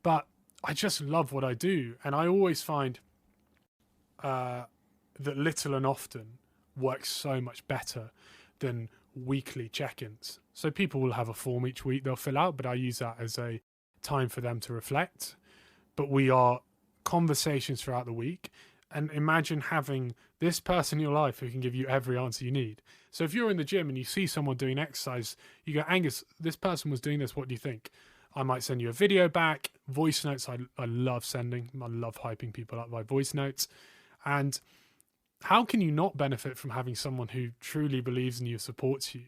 but I just love what I do. And I always find that little and often works so much better than weekly check-ins. So people will have a form each week they'll fill out, but I use that as a time for them to reflect. But we are conversations throughout the week. And imagine having this person in your life who can give you every answer you need. So if you're in the gym and you see someone doing exercise, you go, Angus, this person was doing this. What do you think? I might send you a video back. Voice notes I love sending. I love hyping people up by voice notes. And how can you not benefit from having someone who truly believes in you, supports you?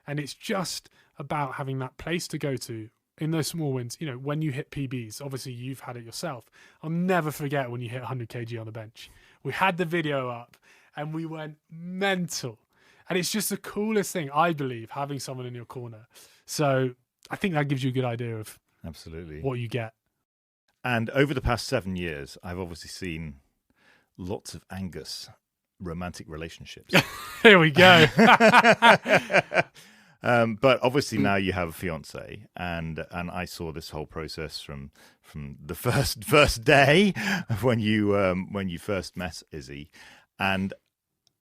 And it's just about having that place to go to in those small wins. You know, when you hit PBs, obviously you've had it yourself. I'll never forget when you hit 100 kg on the bench. We had the video up and we went mental. And it's just the coolest thing, I believe, having someone in your corner. So I think that gives you a good idea of absolutely what you get. And over the past 7 years, I've obviously seen lots of Angus romantic relationships. Here we go. But obviously now you have a fiance, and I saw this whole process from the first day when you first met Izzy. And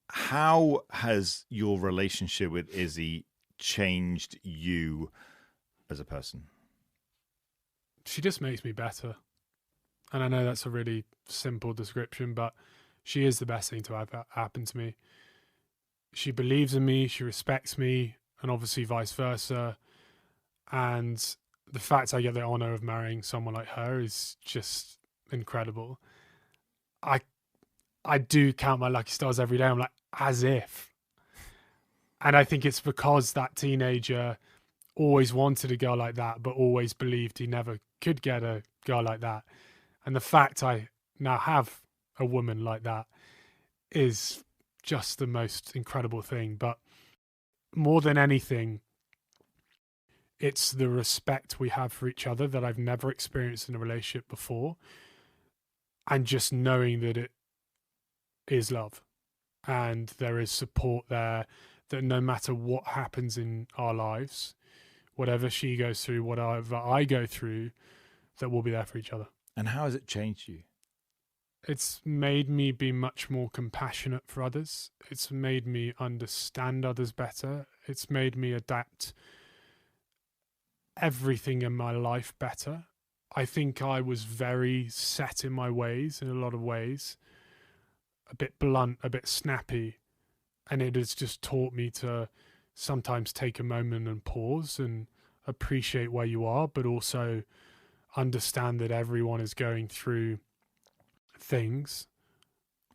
how has your relationship with Izzy changed you as a person? She just makes me better. And I know that's a really simple description, but she is the best thing to have happen to me. She believes in me, she respects me, and obviously vice versa. And the fact I get the honor of marrying someone like her is just incredible. I do count my lucky stars every day. I'm like, as if. And I think it's because that teenager always wanted a girl like that, but always believed he never could get a girl like that. And the fact I now have a woman like that is just the most incredible thing. But more than anything, it's the respect we have for each other that I've never experienced in a relationship before. And just knowing that it is love and there is support there, that no matter what happens in our lives, whatever she goes through, whatever I go through, that we'll be there for each other. And how has it changed you? It's made me be much more compassionate for others. It's made me understand others better. It's made me adapt everything in my life better. I think I was very set in my ways in a lot of ways, a bit blunt, a bit snappy, and it has just taught me to sometimes take a moment and pause and appreciate where you are, but also understand that everyone is going through things.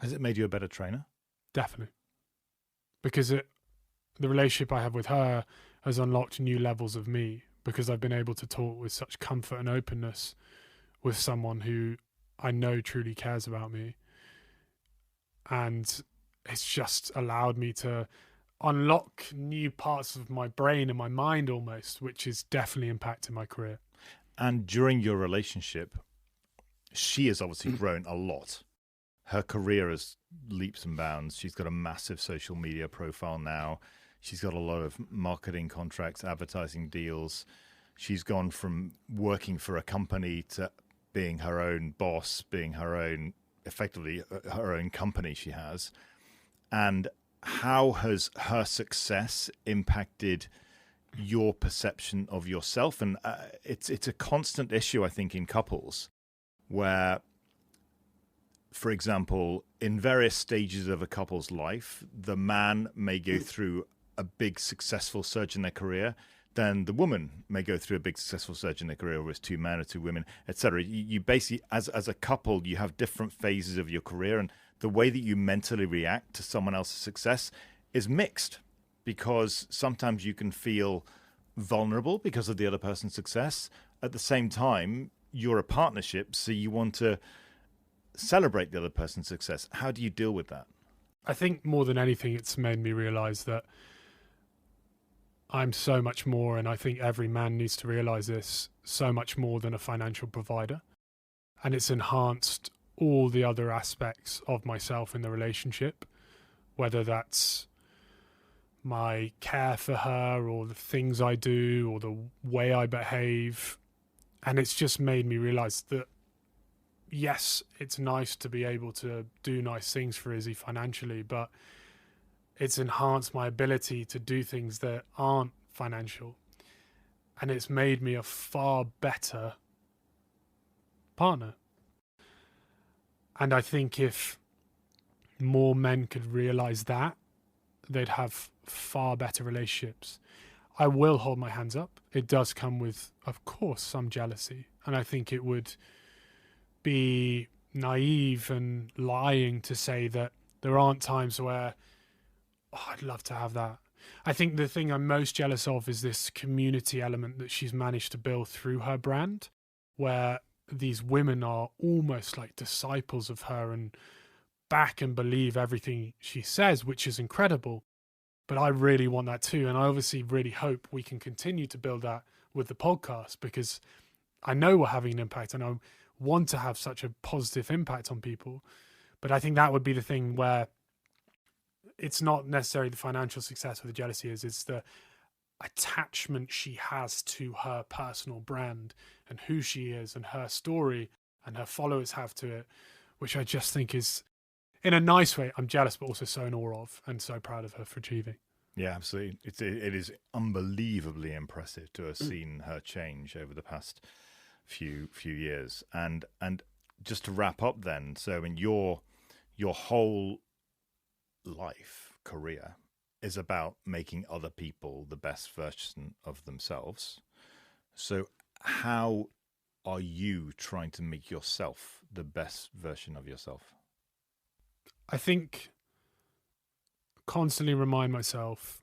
Has it made you a better trainer? Definitely. Because the relationship I have with her has unlocked new levels of me, because I've been able to talk with such comfort and openness with someone who I know truly cares about me. And it's just allowed me to unlock new parts of my brain and my mind almost, which is definitely impacting my career. And during your relationship, she has obviously grown a lot. Her career has leaps and bounds. She's got a massive social media profile now. She's got a lot of marketing contracts, advertising deals. She's gone from working for a company to being her own boss, being her own, effectively her own company she has. And how has her success impacted your perception of yourself. And it's a constant issue, I think, in couples where, for example, in various stages of a couple's life, the man may go through a big successful surge in their career. Then the woman may go through a big successful surge in their career, or as two men or two women, etc. You basically, as a couple, you have different phases of your career, and the way that you mentally react to someone else's success is mixed, because sometimes you can feel vulnerable because of the other person's success. At the same time, you're a partnership, so you want to celebrate the other person's success. How do you deal with that? I think more than anything, it's made me realize that I'm so much more, and I think every man needs to realize this, so much more than a financial provider. And it's enhanced all the other aspects of myself in the relationship, whether that's my care for her or the things I do or the way I behave. And it's just made me realize that, yes, it's nice to be able to do nice things for Izzy financially, but it's enhanced my ability to do things that aren't financial. And it's made me a far better partner. And I think if more men could realize that, they'd have far better relationships. I will hold my hands up. It does come with, of course, some jealousy. And I think it would be naive and lying to say that there aren't times where, oh, I'd love to have that. I think the thing I'm most jealous of is this community element that she's managed to build through her brand, where these women are almost like disciples of her and back and believe everything she says, which is incredible. But I really want that too. And I obviously really hope we can continue to build that with the podcast, because I know we're having an impact and I want to have such a positive impact on people. But I think that would be the thing where it's not necessarily the financial success or the jealousy it's the attachment she has to her personal brand and who she is and her story and her followers have to it, which I just think is, in a nice way, I'm jealous, but also so in awe of and so proud of her for achieving. Yeah, absolutely. It is unbelievably impressive to have seen her change over the past few years. And just to wrap up then, so in your whole career is about making other people the best version of themselves. So how are you trying to make yourself the best version of yourself? I think constantly remind myself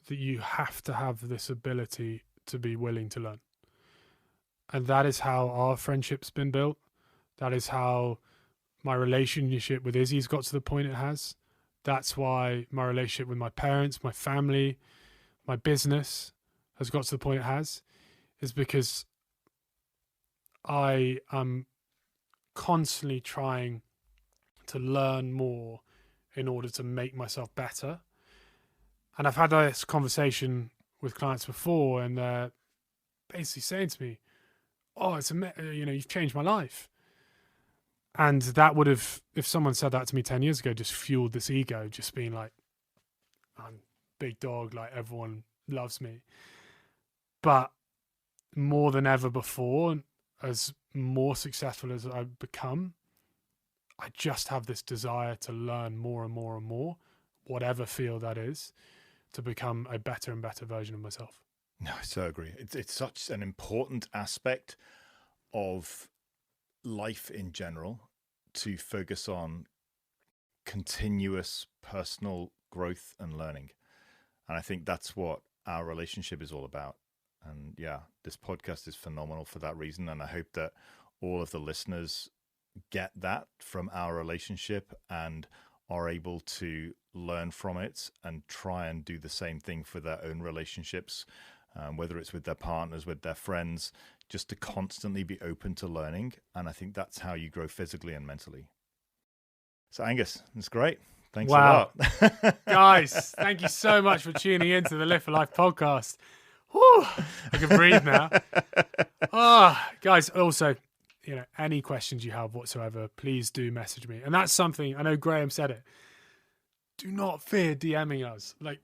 that you have to have this ability to be willing to learn. And that is how our friendship's been built. That is how my relationship with Izzy's got to the point it has. That's why my relationship with my parents, my family, my business has got to the point it has, is because I am constantly trying to learn more in order to make myself better. And I've had this conversation with clients before, and they're basically saying to me, "Oh, you've changed my life." And that would have, if someone said that to me 10 years ago, just fueled this ego, just being like, I'm big dog, like everyone loves me. But more than ever before, as more successful as I've become, I just have this desire to learn more and more and more, whatever field that is, to become a better and better version of myself. No, I so agree. It's such an important aspect of life in general to focus on continuous personal growth and learning. And I think that's what our relationship is all about. And yeah, this podcast is phenomenal for that reason. And I hope that all of the listeners get that from our relationship and are able to learn from it and try and do the same thing for their own relationships, whether it's with their partners, with their friends, just to constantly be open to learning. And I think that's how you grow physically and mentally. So Angus, it's great. Thanks a lot. Guys, thank you so much for tuning in to the Live for Life podcast. Whew, I can breathe now. Guys, also, any questions you have whatsoever, please do message me. And that's something, I know Graham said it, do not fear DMing us. Like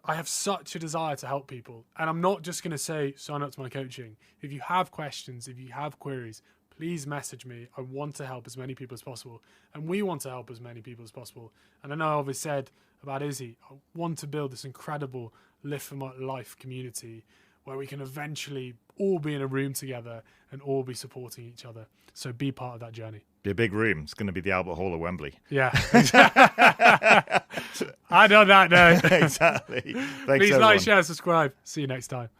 I have such a desire to help people. And I'm not just going to say, sign up to my coaching. If you have questions, if you have queries, please message me. I want to help as many people as possible. And we want to help as many people as possible. And I know I always said about Izzy, I want to build this incredible Live for My Life community where we can eventually all be in a room together and all be supporting each other. So be part of that journey. Be a big room. It's going to be the Albert Hall of Wembley. Yeah. I don't know. Exactly. Thanks, Please everyone. like, share, subscribe. See you next time.